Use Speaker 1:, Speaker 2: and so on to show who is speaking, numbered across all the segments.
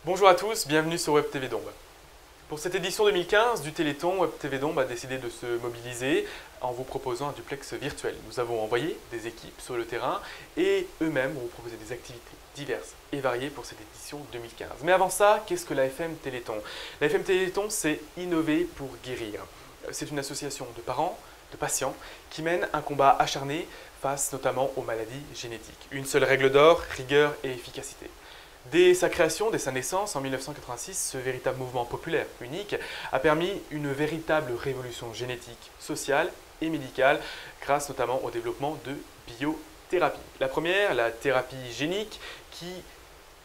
Speaker 1: Bonjour à tous, bienvenue sur Web TV Dombes. Pour cette édition 2015 du Téléthon, Web TV Dombes a décidé de se mobiliser en vous proposant un duplex virtuel. Nous avons envoyé des équipes sur le terrain et eux-mêmes vont vous proposer des activités diverses et variées pour cette édition 2015. Mais avant ça, qu'est-ce que l'AFM Téléthon? L'AFM Téléthon, c'est innover pour guérir. C'est une association de parents, de patients qui mènent un combat acharné face notamment aux maladies génétiques. Une seule règle d'or, rigueur et efficacité. Dès sa création, dès sa naissance en 1986, ce véritable mouvement populaire, unique, a permis une véritable révolution génétique, sociale et médicale, grâce notamment au développement de biothérapies. La première, la thérapie génique, qui,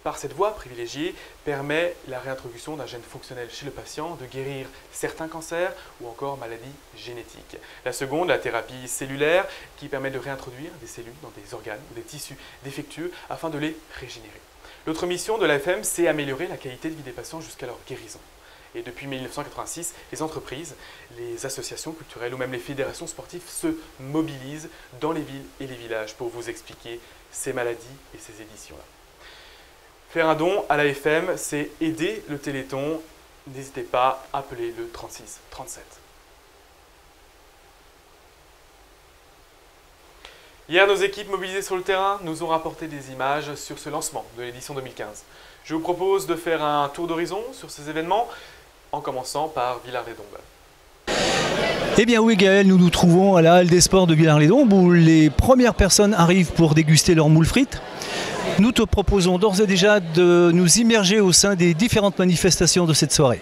Speaker 1: par cette voie privilégiée, permet la réintroduction d'un gène fonctionnel chez le patient, de guérir certains cancers ou encore maladies génétiques. La seconde, la thérapie cellulaire, qui permet de réintroduire des cellules dans des organes ou des tissus défectueux afin de les régénérer. L'autre mission de l'AFM, c'est améliorer la qualité de vie des patients jusqu'à leur guérison. Et depuis 1986, les entreprises, les associations culturelles ou même les fédérations sportives se mobilisent dans les villes et les villages pour vous expliquer ces maladies et ces éditions-là. Faire un don à l'AFM, c'est aider le Téléthon. N'hésitez pas à appeler le 36 37. Hier, nos équipes mobilisées sur le terrain nous ont rapporté des images sur ce lancement de l'édition 2015. Je vous propose de faire un tour d'horizon sur ces événements, en commençant par Villars-les-Dombes.
Speaker 2: Eh bien oui Gaël, nous nous trouvons à la Halle des Sports de Villars-les-Dombes où les premières personnes arrivent pour déguster leurs moules frites. Nous te proposons d'ores et déjà de nous immerger au sein des différentes manifestations de cette soirée.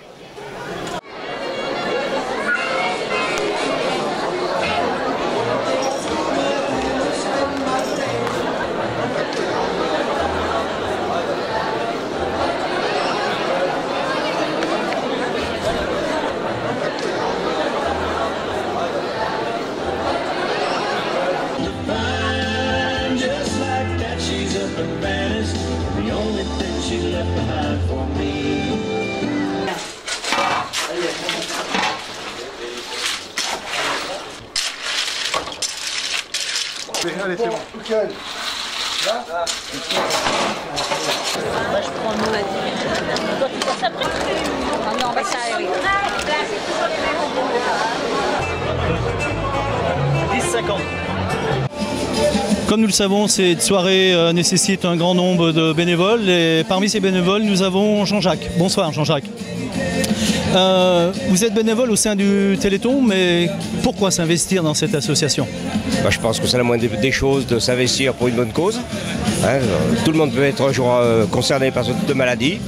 Speaker 3: Allez, c'est bon. Là, là.
Speaker 4: Moi, je prends l'eau. Toi, tu passes après? Non, mais ça, oui.
Speaker 2: 10,50. Comme nous le savons, cette soirée nécessite un grand nombre de bénévoles et parmi ces bénévoles, nous avons Jean-Jacques. Bonsoir Jean-Jacques. Vous êtes bénévole au sein du Téléthon, mais pourquoi s'investir dans cette association?
Speaker 5: Je pense que c'est la moindre des choses de s'investir pour une bonne cause. Tout le monde peut être un jour concerné par ce type de maladie.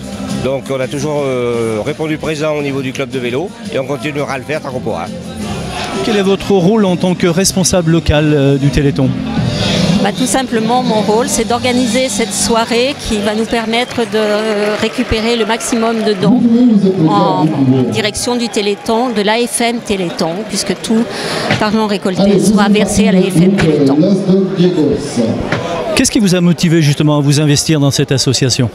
Speaker 5: Donc on a toujours répondu présent au niveau du club de vélo et on continuera à le faire tant qu'on pourra.
Speaker 2: Quel est votre rôle en tant que responsable local du Téléthon?
Speaker 4: Tout simplement, mon rôle, c'est d'organiser cette soirée qui va nous permettre de récupérer le maximum de dons en direction du Téléthon, de l'AFM Téléthon, puisque tout l'argent récolté sera versé à l'AFM Téléthon.
Speaker 2: Qu'est-ce qui vous a motivé justement à vous investir dans cette association?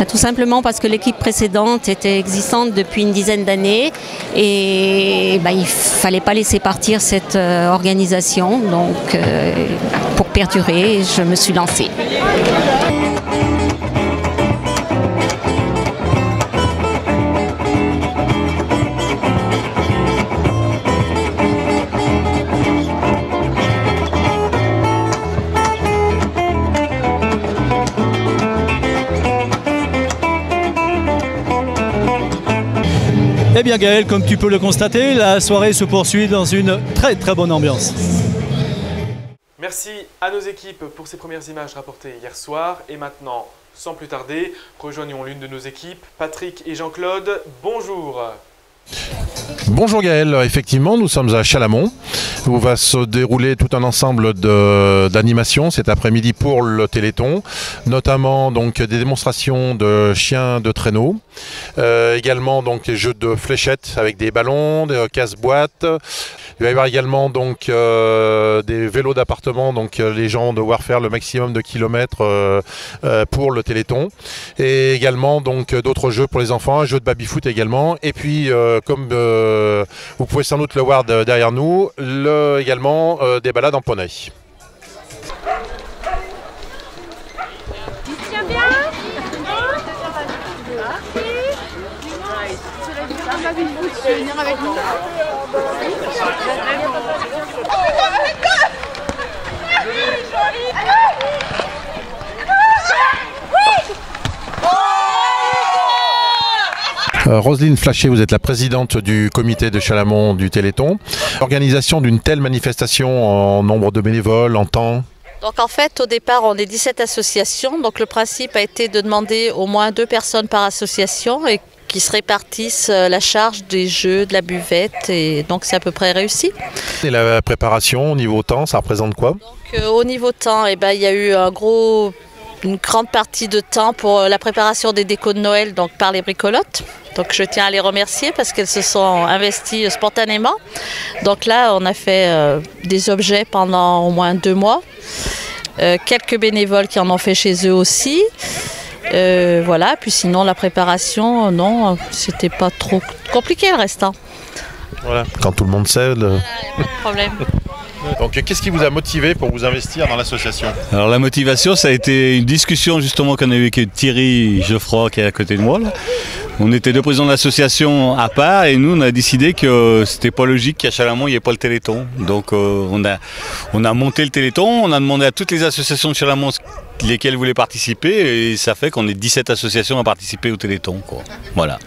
Speaker 4: Tout simplement parce que l'équipe précédente était existante depuis une dizaine d'années et il ne fallait pas laisser partir cette organisation. Donc pour perdurer, je me suis lancée.
Speaker 2: Eh bien Gaël, comme tu peux le constater, la soirée se poursuit dans une très bonne ambiance.
Speaker 1: Merci à nos équipes pour ces premières images rapportées hier soir. Et maintenant, sans plus tarder, rejoignons l'une de nos équipes, Patrick et Jean-Claude. Bonjour.
Speaker 6: Bonjour Gaël, effectivement nous sommes à Chalamont où va se dérouler tout un ensemble d'animations cet après-midi pour le Téléthon, notamment donc des démonstrations de chiens de traîneau, également donc des jeux de fléchettes avec des ballons, des casse-boîtes. Il va y avoir également donc des vélos d'appartement, donc les gens vont devoir faire le maximum de kilomètres pour le Téléthon, et également donc d'autres jeux pour les enfants, un jeu de baby-foot également, et puis comme vous pouvez sans doute le voir derrière nous, également des balades en poney.
Speaker 7: Tiens bien. venir avec nous.
Speaker 6: Roselyne Flachet, vous êtes la présidente du comité de Chalamont du Téléthon. L'organisation d'une telle manifestation en nombre de bénévoles, en temps?
Speaker 8: Donc en fait, au départ, on est 17 associations. Donc le principe a été de demander au moins 2 personnes par association et qui se répartissent la charge des jeux, de la buvette. Et donc c'est à peu près réussi.
Speaker 6: Et la préparation au niveau temps, ça représente quoi?
Speaker 8: Donc, au niveau temps, il y a eu une grande partie de temps pour la préparation des décos de Noël donc par les bricolottes. Donc je tiens à les remercier parce qu'elles se sont investies spontanément. Donc là, on a fait des objets pendant au moins 2 mois. Quelques bénévoles qui en ont fait chez eux aussi. Voilà, puis sinon la préparation, non, c'était pas trop compliqué le restant.
Speaker 6: Voilà, quand tout le monde sait.
Speaker 8: Pas de problème.
Speaker 6: Donc qu'est-ce qui vous a motivé pour vous investir dans l'association?
Speaker 9: Alors la motivation, ça a été une discussion justement qu'on a eu avec Thierry Geoffroy qui est à côté de moi là. On était 2 présidents de l'association à part et nous on a décidé que c'était pas logique qu'à Chalamont il n'y ait pas le Téléthon. Donc on a monté le Téléthon, on a demandé à toutes les associations de Chalamont lesquelles voulaient participer et ça fait qu'on est 17 associations à participer au Téléthon, quoi. Voilà.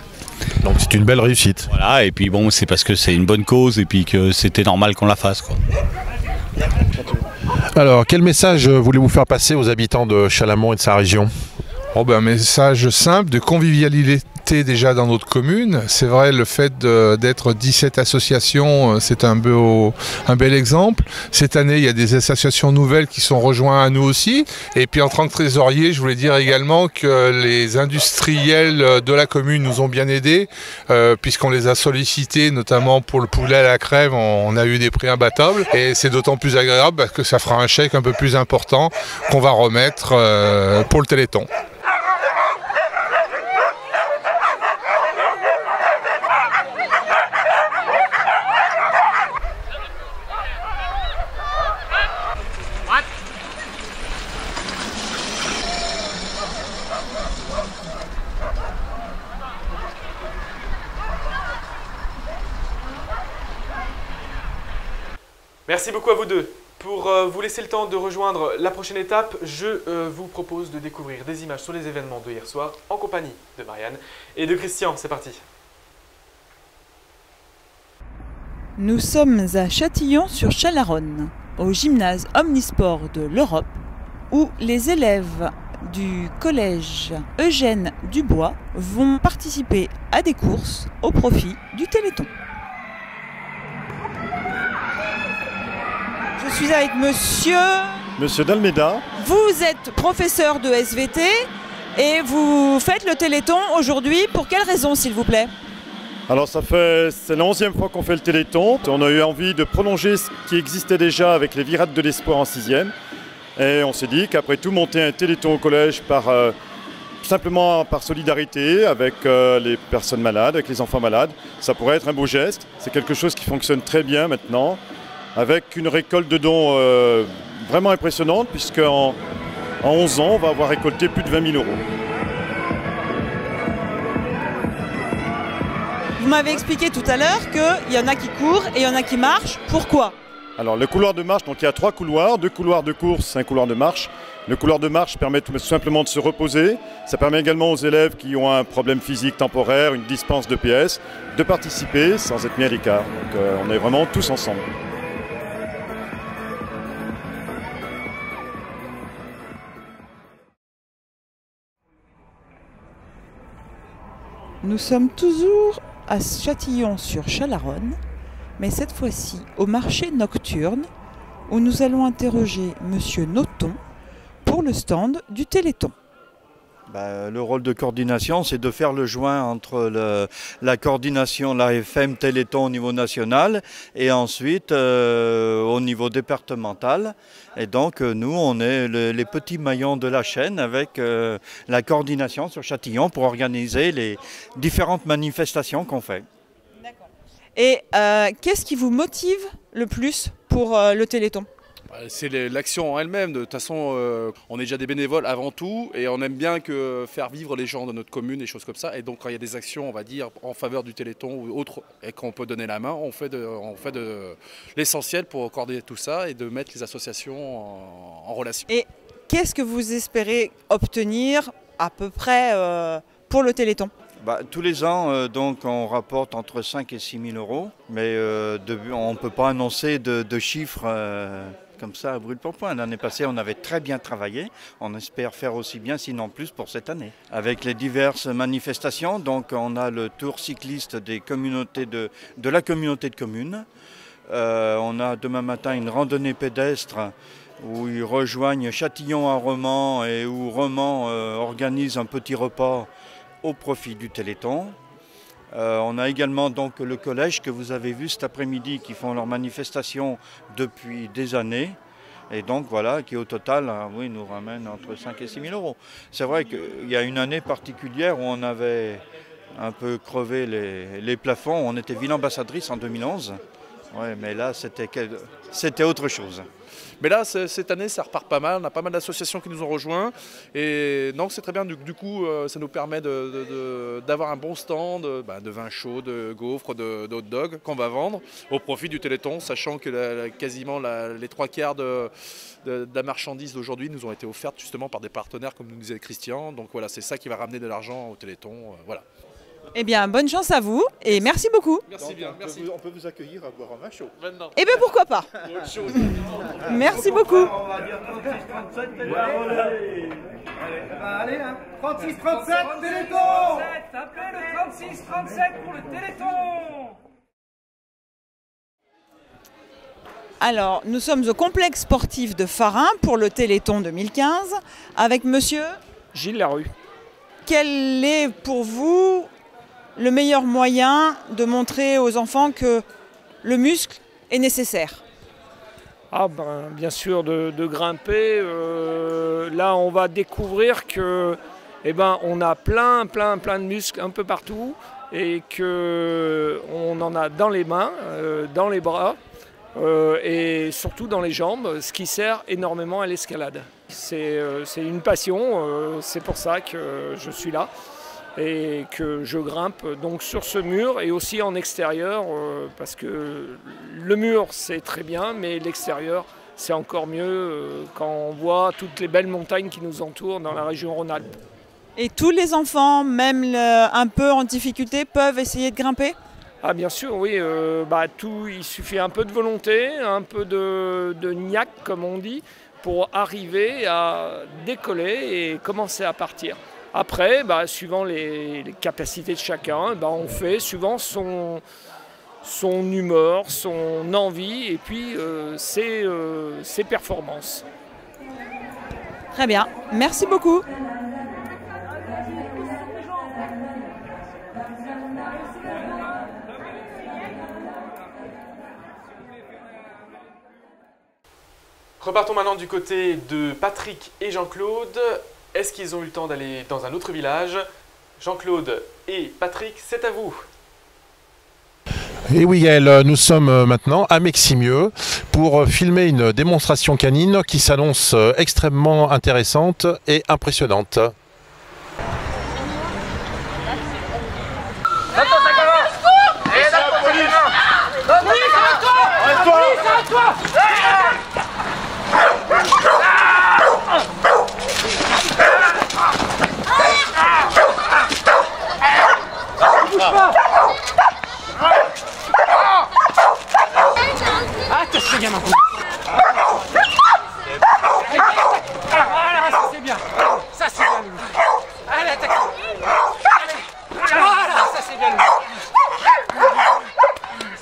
Speaker 6: Donc c'est une belle réussite.
Speaker 9: Voilà, et puis bon, c'est parce que c'est une bonne cause et puis que c'était normal qu'on la fasse, quoi.
Speaker 6: Alors, quel message voulez-vous faire passer aux habitants de Chalamont et de sa région?
Speaker 3: Un message simple de convivialité déjà dans notre commune. C'est vrai, le fait d'être 17 associations, c'est un bel exemple. Cette année, il y a des associations nouvelles qui sont rejointes à nous aussi. Et puis en tant que trésorier, je voulais dire également que les industriels de la commune nous ont bien aidés, puisqu'on les a sollicités, notamment pour le poulet à la crème, on a eu des prix imbattables. Et c'est d'autant plus agréable parce que ça fera un chèque un peu plus important qu'on va remettre pour le Téléthon.
Speaker 1: Merci beaucoup à vous deux. Pour vous laisser le temps de rejoindre la prochaine étape, je vous propose de découvrir des images sur les événements de hier soir en compagnie de Marianne et de Christian. C'est parti.
Speaker 10: Nous sommes à Châtillon-sur-Chalaronne, au gymnase omnisport de l'Europe, où les élèves du collège Eugène Dubois vont participer à des courses au profit du Téléthon. Je suis avec Monsieur
Speaker 11: Dalmeda.
Speaker 10: Vous êtes professeur de SVT et vous faites le Téléthon aujourd'hui. Pour quelle raison, s'il vous plaît?
Speaker 11: Alors c'est la 11e fois qu'on fait le Téléthon. On a eu envie de prolonger ce qui existait déjà avec les virades de l'espoir en 6e. Et on s'est dit qu'après tout, monter un Téléthon au collège simplement par solidarité avec les personnes malades, avec les enfants malades, ça pourrait être un beau geste. C'est quelque chose qui fonctionne très bien maintenant, avec une récolte de dons vraiment impressionnante, puisqu'en 11 ans, on va avoir récolté plus de 20 000 €.
Speaker 10: Vous m'avez expliqué tout à l'heure qu'il y en a qui courent et il y en a qui marchent. Pourquoi?
Speaker 11: Alors le couloir de marche, donc il y a 3 couloirs, 2 couloirs de course, un couloir de marche. Le couloir de marche permet tout simplement de se reposer. Ça permet également aux élèves qui ont un problème physique temporaire, une dispense de PS, de participer sans être mis à l'écart. Donc on est vraiment tous ensemble.
Speaker 10: Nous sommes toujours à Châtillon-sur-Chalaronne, mais cette fois-ci au marché nocturne, où nous allons interroger Monsieur Noton pour le stand du Téléthon.
Speaker 12: Le rôle de coordination, c'est de faire le joint entre la coordination, la FM Téléthon au niveau national et ensuite au niveau départemental. Et donc nous, on est les petits maillons de la chaîne avec la coordination sur Châtillon pour organiser les différentes manifestations qu'on fait.
Speaker 10: Et qu'est-ce qui vous motive le plus pour le Téléthon ?
Speaker 7: C'est l'action en elle-même. De toute façon, on est déjà des bénévoles avant tout et on aime bien faire vivre les gens de notre commune, des choses comme ça. Et donc quand il y a des actions, on va dire, en faveur du Téléthon ou autre, et qu'on peut donner la main, on fait de l'essentiel pour coordonner tout ça et de mettre les associations en relation.
Speaker 10: Et qu'est-ce que vous espérez obtenir à peu près pour le Téléthon ?
Speaker 12: Tous les ans, donc, on rapporte entre 5 et 6 000 euros, mais on ne peut pas annoncer de chiffres comme ça à brûle-pourpoint. L'année passée, on avait très bien travaillé. On espère faire aussi bien, sinon plus, pour cette année. Avec les diverses manifestations, donc on a le tour cycliste des communautés de la communauté de communes. On a demain matin une randonnée pédestre où ils rejoignent Châtillon à Romans et où Romans organise un petit repas au profit du Téléthon. On a également donc le collège que vous avez vu cet après-midi qui font leur manifestation depuis des années et donc voilà qui au total nous ramène entre 5 et 6 000 euros. C'est vrai qu'il y a une année particulière où on avait un peu crevé les plafonds, on était ville-ambassadrice en 2011, ouais, mais là c'était autre chose.
Speaker 7: Mais là, cette année, ça repart pas mal. On a pas mal d'associations qui nous ont rejoints. Et donc, c'est très bien. Du coup, ça nous permet d'avoir un bon stand de vin chaud, de gaufres, de hot dog qu'on va vendre au profit du Téléthon, sachant que quasiment les 3/4 de la marchandise d'aujourd'hui nous ont été offertes justement par des partenaires, comme nous disait Christian. Donc voilà, c'est ça qui va ramener de l'argent au Téléthon. Voilà.
Speaker 10: Eh bien, bonne chance à vous et merci beaucoup.
Speaker 7: Merci bien, merci.
Speaker 13: On peut vous accueillir à boire un vin chaud.
Speaker 7: Maintenant.
Speaker 10: Eh bien, pourquoi pas. Merci beaucoup.
Speaker 14: Allez, 36-37, Téléthon. Appelez le 36-37 pour le Téléthon.
Speaker 10: Alors, nous sommes au complexe sportif de Farin pour le Téléthon 2015 avec monsieur
Speaker 15: Gilles Larue.
Speaker 10: Quel est pour vous le meilleur moyen de montrer aux enfants que le muscle est nécessaire?
Speaker 15: Bien sûr de grimper. Là, on va découvrir que on a plein de muscles un peu partout et qu'on en a dans les mains, dans les bras et surtout dans les jambes, ce qui sert énormément à l'escalade. C'est une passion, c'est pour ça que je suis là et que je grimpe donc sur ce mur et aussi en extérieur parce que le mur c'est très bien mais l'extérieur c'est encore mieux quand on voit toutes les belles montagnes qui nous entourent dans la région Rhône-Alpes.
Speaker 10: Et tous les enfants, même un peu en difficulté, peuvent essayer de grimper ?
Speaker 15: Ah bien sûr, oui. Il suffit un peu de volonté, un peu de niaque comme on dit, pour arriver à décoller et commencer à partir. Après, suivant les capacités de chacun, on fait suivant son humeur, son envie et puis ses performances.
Speaker 10: Très bien, merci beaucoup.
Speaker 1: Repartons maintenant du côté de Patrick et Jean-Claude. Est-ce qu'ils ont eu le temps d'aller dans un autre village? Jean-Claude et Patrick, c'est à vous.
Speaker 6: Et oui Gaël, nous sommes maintenant à Meximieux pour filmer une démonstration canine qui s'annonce extrêmement intéressante et impressionnante.
Speaker 14: Attention gamin. Voilà, ça c'est bien. Ça c'est bien. Allez, attaque. Voilà, ça c'est bien.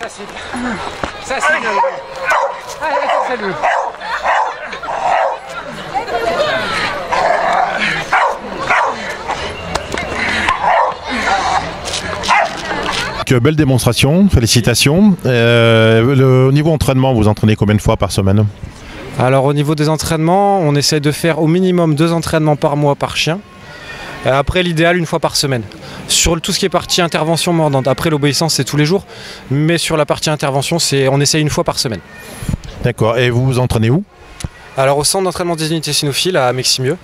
Speaker 14: Ça c'est bien. Ça c'est bien. Allez, attaque, salut.
Speaker 6: Belle démonstration, félicitations. Au niveau entraînement, vous entraînez combien de fois par semaine?
Speaker 16: Alors au niveau des entraînements, on essaie de faire au minimum 2 entraînements par mois par chien. Après l'idéal, 1 fois par semaine. Sur tout ce qui est partie intervention mordante, après l'obéissance c'est tous les jours, mais sur la partie intervention on essaie 1 fois par semaine.
Speaker 6: D'accord, et vous vous entraînez où?
Speaker 16: Alors au centre d'entraînement des unités cynophiles à Meximieux.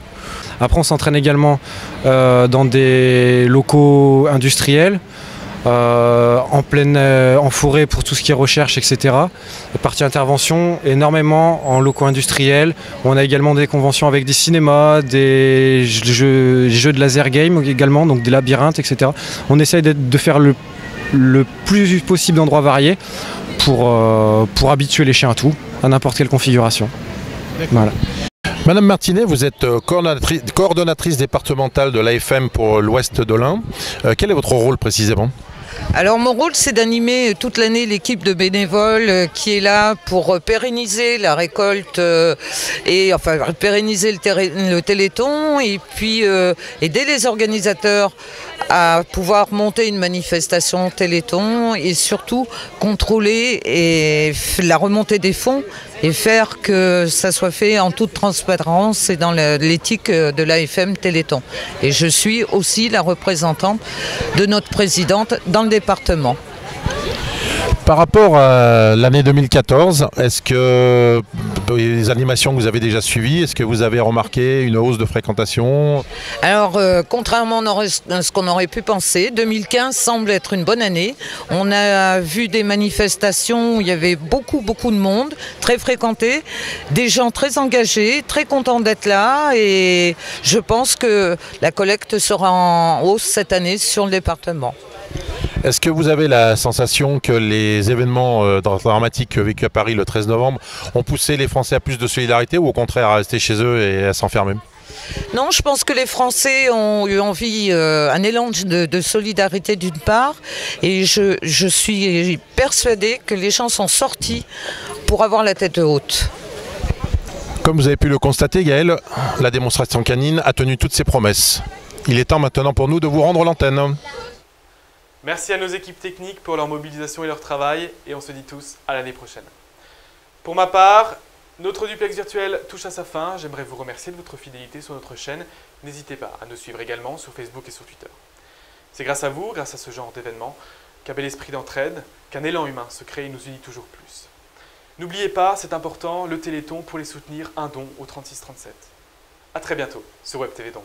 Speaker 16: Après on s'entraîne également dans des locaux industriels, en forêt pour tout ce qui est recherche, etc. La partie intervention, énormément en locaux industriels. On a également des conventions avec des cinémas, des jeux de laser game également, donc des labyrinthes, etc. On essaye de faire le plus possible d'endroits variés pour habituer les chiens à tout, à n'importe quelle configuration. Voilà.
Speaker 6: Madame Martinet, vous êtes coordonnatrice départementale de l'AFM pour l'Ouest de l'Ain. Quel est votre rôle précisément ?
Speaker 13: Alors mon rôle, c'est d'animer toute l'année l'équipe de bénévoles qui est là pour pérenniser la récolte pérenniser le Téléthon et puis aider les organisateurs à pouvoir monter une manifestation Téléthon et surtout contrôler la remontée des fonds et faire que ça soit fait en toute transparence et dans l'éthique de l'AFM Téléthon. Et je suis aussi la représentante de notre présidente dans le département.
Speaker 6: Par rapport à l'année 2014, est-ce que les animations que vous avez déjà suivies, est-ce que vous avez remarqué une hausse de fréquentation ?
Speaker 13: Alors, contrairement à ce qu'on aurait pu penser, 2015 semble être une bonne année. On a vu des manifestations où il y avait beaucoup de monde, très fréquenté, des gens très engagés, très contents d'être là et je pense que la collecte sera en hausse cette année sur le département.
Speaker 6: Est-ce que vous avez la sensation que les événements dramatiques vécus à Paris le 13 novembre ont poussé les Français à plus de solidarité ou au contraire à rester chez eux et à s'enfermer ?
Speaker 13: Non, je pense que les Français ont eu envie, un élan de solidarité d'une part, et je suis persuadée que les gens sont sortis pour avoir la tête haute.
Speaker 6: Comme vous avez pu le constater, Gaëlle, la démonstration canine a tenu toutes ses promesses. Il est temps maintenant pour nous de vous rendre l'antenne.
Speaker 1: Merci à nos équipes techniques pour leur mobilisation et leur travail, et on se dit tous à l'année prochaine. Pour ma part, notre duplex virtuel touche à sa fin. J'aimerais vous remercier de votre fidélité sur notre chaîne. N'hésitez pas à nous suivre également sur Facebook et sur Twitter. C'est grâce à vous, grâce à ce genre d'événement, qu'un bel esprit d'entraide, qu'un élan humain se crée et nous unit toujours plus. N'oubliez pas, c'est important, le Téléthon pour les soutenir, un don au 3637. A très bientôt sur Web TV Dombes.